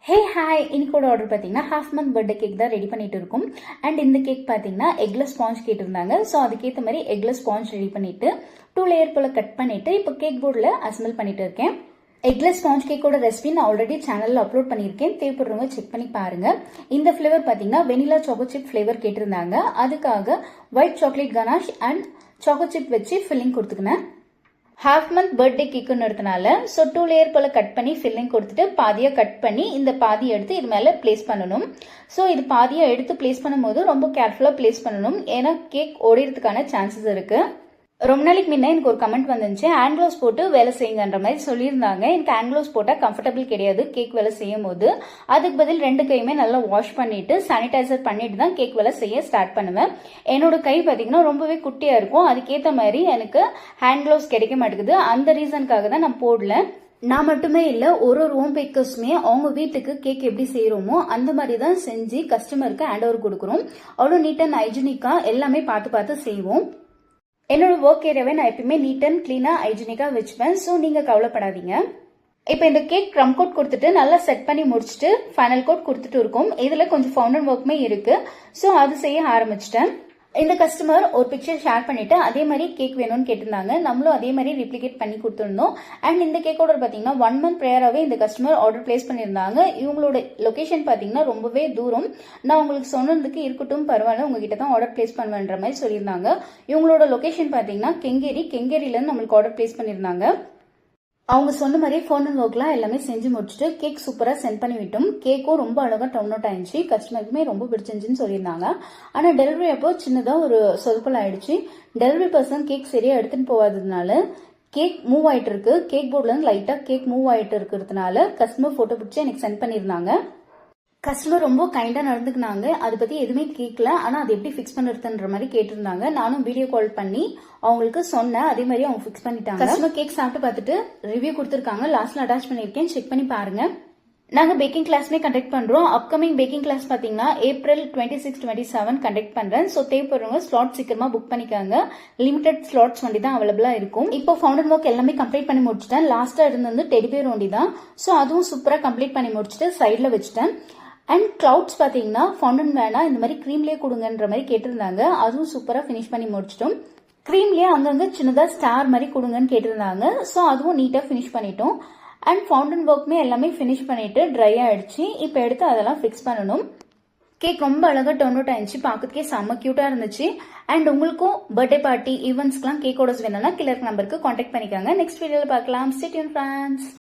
Hey hi, இன்னைக்கோட order பார்த்தீங்கன்னா half month birthday cake தான் ready பண்ணிட்டு இருக்கோம். அண்ட் இந்த கேக் பார்த்தீங்கன்னா எக்லெஸ் ஸ்பாஞ்ச் கேட்டிருந்தாங்க. ஸோ அதுக்கேற்ற மாதிரி எக்லெஸ் ஸ்பாஞ்ச் ரெடி பண்ணிட்டு 2 லேயர் போல கட் பண்ணிட்டு இப்போ கேக் போர்டில் அசம்பிள் பண்ணிட்டு இருக்கேன். எக்லெஸ் ஸ்பாஞ்ச் கேக்கோட ரெசிபி நான் ஆல்ரெடி சேனலில் அப்லோட் பண்ணியிருக்கேன். தேவைப்படுறவங்க செக் பண்ணி பாருங்க. இந்த ஃப்ளேவர் பார்த்தீங்கன்னா வெனிலா சாக்கோ சிப் ஃப்ளேவர் கேட்டிருந்தாங்க. அதுக்காக white chocolate ganache and choco chip வச்சு ஃபில்லிங் கொடுத்துக்கினேன். ஹாஃப் மந்த் பர்த்டே கேக்குன்னு எடுத்தனால ஸோ 2 லேயர் போல கட் பண்ணி ஃபில்லிங் கொடுத்துட்டு பாதியாக கட் பண்ணி இந்த பாதியை எடுத்து இது மேலே பிளேஸ் பண்ணணும். ஸோ இது பாதியாக எடுத்து பிளேஸ் பண்ணும்போது ரொம்ப கேர்ஃபுல்லாக பிளேஸ் பண்ணணும், ஏன்னா கேக் ஓடிறதுக்கான சான்சஸ் இருக்கு. ரொம்ப நாளைக்கு முன்னே எனக்கு ஒரு கமெண்ட் வந்துச்சு, ஆங்கிலோஸ் போட்டு வேலை செய்யுங்கன்ற மாதிரி சொல்லியிருந்தாங்க. எனக்கு ஆங்கிலோஸ் போட்டால் கம்ஃபர்டபுள் கிடையாது கேக் வேலை செய்யும் போது. அதுக்கு பதில் 2 கையுமே நல்லா வாஷ் பண்ணிட்டு சானிடைசர் பண்ணிட்டு தான் கேக் வேலை செய்ய ஸ்டார்ட் பண்ணுவேன். என்னோட கை பார்த்தீங்கன்னா ரொம்பவே குட்டியா இருக்கும். அதுக்கேற்ற மாதிரி எனக்கு ஹேண்ட் கிளவுஸ் கிடைக்க மாட்டேங்குது. அந்த ரீசனுக்காக தான் நான் போடல. நான் மட்டுமே இல்லை, ஒரு ஹோம் பேக்கர்ஸுமே அவங்க வீட்டுக்கு கேக் எப்படி செய்யறோமோ அந்த மாதிரி தான் செஞ்சு கஸ்டமருக்கு ஹேண்ட் ஓவர் கொடுக்குறோம். அவ்வளோ நீட் அண்ட் ஹைஜீனிக்கா எல்லாமே பார்த்து செய்வோம். என்னோட ஒர்க் ஏரியாவே நான் எப்பயுமே நீட் அண்ட் கிளீனா ஹைஜீனிக்கா வச்சுப்பேன். ஸோ நீங்க கவலைப்படாதீங்க. இப்போ இந்த கேக் க்ரம் கோட் கொடுத்துட்டு நல்லா செட் பண்ணி முடிச்சுட்டு ஃபைனல் கோட் கொடுத்துட்டு இருக்கோம். இதுல கொஞ்சம் ஃபவுண்டன் ஒர்க்குமே இருக்கு. ஸோ அது செய்ய ஆரம்பிச்சிட்டேன். இந்த கஸ்டமர் ஒரு பிக்சர் ஷேர் பண்ணிட்டு அதே மாதிரி கேக் வேணும்னு கேட்டிருந்தாங்க. நம்மளும் அதே மாதிரி ரிப்ளிகேட் பண்ணி கொடுத்துருந்தோம். அண்ட் இந்த கேக் ஆர்டர் பார்த்தீங்கன்னா 1 மந்த் ப்ரேயராகவே இந்த கஸ்டமர் ஆர்டர் பிளேஸ் பண்ணியிருந்தாங்க. இவங்களோட லொகேஷன் பார்த்தீங்கன்னா ரொம்பவே தூரம். நான் உங்களுக்கு சொன்னதுக்கு இருக்கட்டும் பரவாயில்ல, உங்ககிட்ட தான் ஆர்டர் பிளேஸ் பண்ணுவேன்ற மாதிரி சொல்லியிருந்தாங்க. இவங்களோட லொகேஷன் பார்த்தீங்கன்னா கெங்கேரியிலேருந்து நம்மளுக்கு ஆர்டர் பிளேஸ் பண்ணியிருந்தாங்க. அவங்க சொன்ன மாதிரி ஃபோன் ஒர்க்லாம் எல்லாமே செஞ்சு முடிச்சுட்டு கேக் சூப்பராக சென்ட் பண்ணி விட்டோம். கேக்கும் ரொம்ப அழகாக டவுன் அவுட் ஆயிடுச்சு. கஸ்டமருக்குமே ரொம்ப பிடிச்சிருந்துன்னு சொல்லியிருந்தாங்க. ஆனால் டெலிவரி அப்போ சின்னதாக ஒரு சொதுப்பல் ஆயிடுச்சு. டெலிவரி பர்சன் கேக் சரியாக எடுத்துன்னு போகாததுனால கேக் மூவ் ஆயிட்டு இருக்கு. கேக் போர்ட்லேருந்து லைட்டாக கேக் மூவ் ஆயிட்டு இருக்கிறதுனால கஸ்டமர் ஃபோட்டோ பிடிச்சி எனக்கு சென்ட் பண்ணியிருந்தாங்க. கஸ்டமர் ரொம்ப கைண்டா நடந்துக்கினாங்க. அதை பத்தி எதுவுமே கேட்கல, ஆனா அது எப்படி ஃபிக்ஸ் பண்ணுறதுன்ற மாதிரி கேட்டிருந்தாங்க. நானும் வீடியோ கால் பண்ணி அவங்களுக்கு சொன்னேன். அதே மாதிரி அவங்க ஃபிக்ஸ் பண்ணிட்டாங்க. கஸ்டமர் கேக் சாப்பிட்டு பார்த்துட்டு ரிவ்யூ கொடுத்துருக்காங்க. லாஸ்ட்ல அட்டாச் பண்ணிருக்கேன், செக் பண்ணி பாருங்க. நாங்க பேக்கிங் கிளாஸ்மே கண்டக்ட் பண்றோம். அப்கமிங் பேக்கிங் கிளாஸ் பாத்தீங்கன்னா April 26, 27 கண்டக்ட் பண்றேன். ஸோ தேவைப்படுறவங்க ஸ்லாட் சீக்கிரமா புக் பண்ணிக்காங்க. லிமிடெட் ஸ்லாட்ஸ் வண்டி தான் அவைலபிளா இருக்கும். இப்போ ஃபவுண்டன் ஒர்க் எல்லாமே கம்ப்ளீட் பண்ணி முடிச்சிட்டேன். லாஸ்டா இருந்தது டெடிபேர் வண்டி தான். ஸோ அதுவும் சூப்பரா கம்ப்ளீட் பண்ணி முடிச்சுட்டு சைட்ல வச்சுட்டேன். அண்ட் கிளவுட்ஸ் பார்த்தீங்கன்னா ஃபவுண்டன் வேணா இந்த மாதிரி க்ரீம்லேயே கொடுங்கன்ற மாதிரி கேட்டிருந்தாங்க. அதுவும் சூப்பராக ஃபினிஷ் பண்ணி முடிச்சிட்டோம். க்ரீம்லேயே அங்கங்கே சின்னதாக ஸ்டார் மாதிரி கொடுங்கன்னு கேட்டிருந்தாங்க. ஸோ அதுவும் நீட்டாக ஃபினிஷ் பண்ணிட்டோம். அண்ட் ஃபவுண்டன் ஒர்க்குமே எல்லாமே ஃபினிஷ் பண்ணிட்டு ட்ரை ஆயிடுச்சு. இப்போ எடுத்து அதெல்லாம் ஃபிக்ஸ் பண்ணணும். கேக் ரொம்ப அழகாக டர்ன் அவுட் ஆயிடுச்சு. பார்க்கறதுக்கே செம்ம கியூட்டாக இருந்துச்சு. அண்ட் உங்களுக்கும் பர்த்டே பார்ட்டி ஈவெண்ட்ஸ்க்குலாம் கேக் ஆர்டர்ஸ் வேணும்னா கீழே இருக்க நம்பருக்கு கான்டாக்ட் பண்ணிக்காங்க. நெக்ஸ்ட் வீடியோவில் பார்க்கலாம். Stay tune friends.